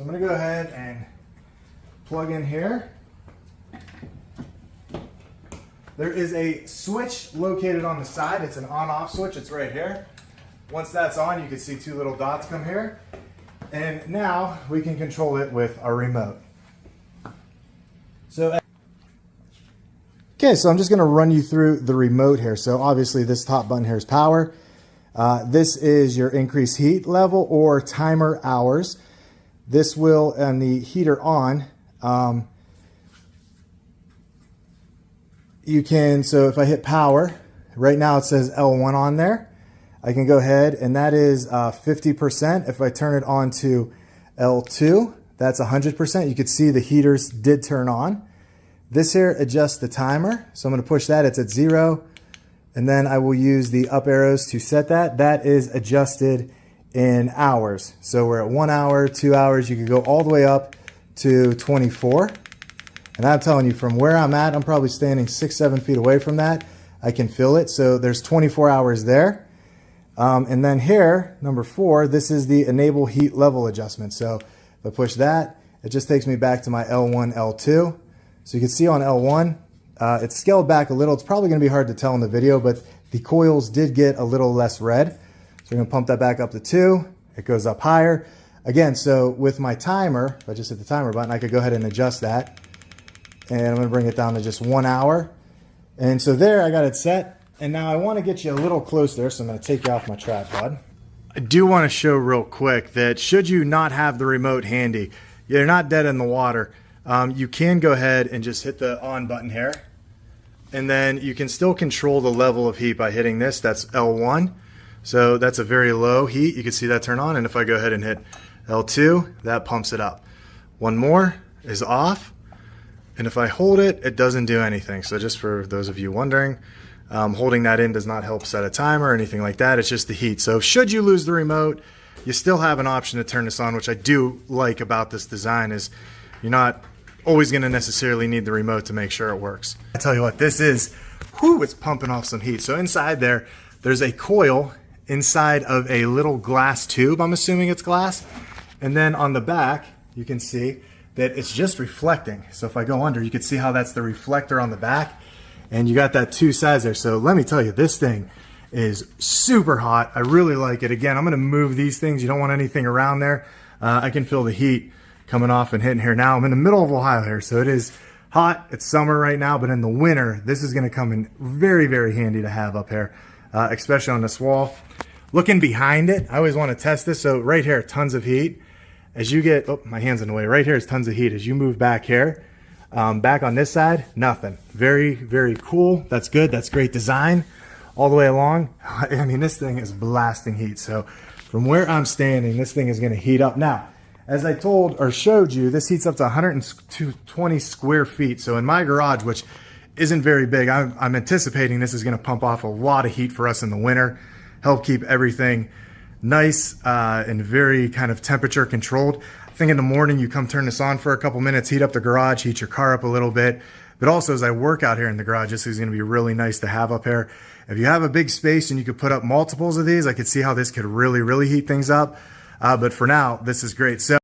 So I'm going to go ahead and plug in here. There is a switch located on the side. It's an on-off switch. It's right here. Once that's on, you can see two little dots come here. And now we can control it with our remote. Okay, so I'm just going to run you through the remote here. So obviously this top button here is power. This is your increased heat level or timer hours. This will, and the heater on, you can, so if I hit power, right now it says L1 on there. I can go ahead and that is 50%. If I turn it on to L2, that's 100%. You can see the heaters did turn on. This here adjusts the timer. So I'm going to push that, it's at 0. And then I will use the up arrows to set that. That is adjusted in hours. So we're at 1 hour, 2 hours. You can go all the way up to 24. And I'm telling you, from where I'm at, I'm probably standing 6-7 feet away from that. I can feel it. So there's 24 hours there. And then here, number 4, this is the enable heat level adjustment. So if I push that, it just takes me back to my L1, L2. So you can see on L1, it's scaled back a little. It's probably going to be hard to tell in the video, but the coils did get a little less red. So we're going to pump that back up to 2. It goes up higher. Again, so with my timer, if I just hit the timer button, I could go ahead and adjust that. And I'm going to bring it down to just 1 hour. And so there I got it set. And now I want to get you a little closer, so I'm going to take you off my tripod. I do want to show real quick that should you not have the remote handy, you're not dead in the water. You can go ahead and just hit the on button here. And then you can still control the level of heat by hitting this. That's L1. So that's a very low heat. You can see that turn on. And if I go ahead and hit L2, that pumps it up. One more is off. And if I hold it, it doesn't do anything. So just for those of you wondering, holding that in does not help set a timer or anything like that. It's just the heat. So should you lose the remote, you still have an option to turn this on, which I do like about this design is you're not always going to necessarily need the remote to make sure it works. I tell you what, this is, whoo, it's pumping off some heat. So inside there, there's a coil inside of a little glass tube. I'm assuming it's glass. And then on the back, you can see that it's just reflecting. So if I go under, you can see how that's the reflector on the back. And you got that 2 sides there. So let me tell you, this thing is super hot. I really like it. Again, I'm going to move these things. You don't want anything around there. I can feel the heat coming off and hitting here now. I'm in the middle of Ohio here, so it is hot. It's summer right now, but in the winter, this is going to come in very, very handy to have up here, especially on this wall. Looking behind it, I always want to test this. So right here, tons of heat. As you get, oh, my hand's in the way. Right here is tons of heat. As you move back here, back on this side, nothing. Very, very cool. That's good. That's great design all the way along. I mean, this thing is blasting heat. So from where I'm standing, this thing is going to heat up. Now, as I told or showed you, this heats up to 120 square feet. So in my garage, which isn't very big, I'm anticipating this is going to pump off a lot of heat for us in the winter, help keep everything nice and very kind of temperature controlled. I think in the morning you come turn this on for a couple minutes, heat up the garage, heat your car up a little bit. But also as I work out here in the garage, this is going to be really nice to have up here. If you have a big space and you could put up multiples of these, I could see how this could really, really heat things up. But for now, this is great. So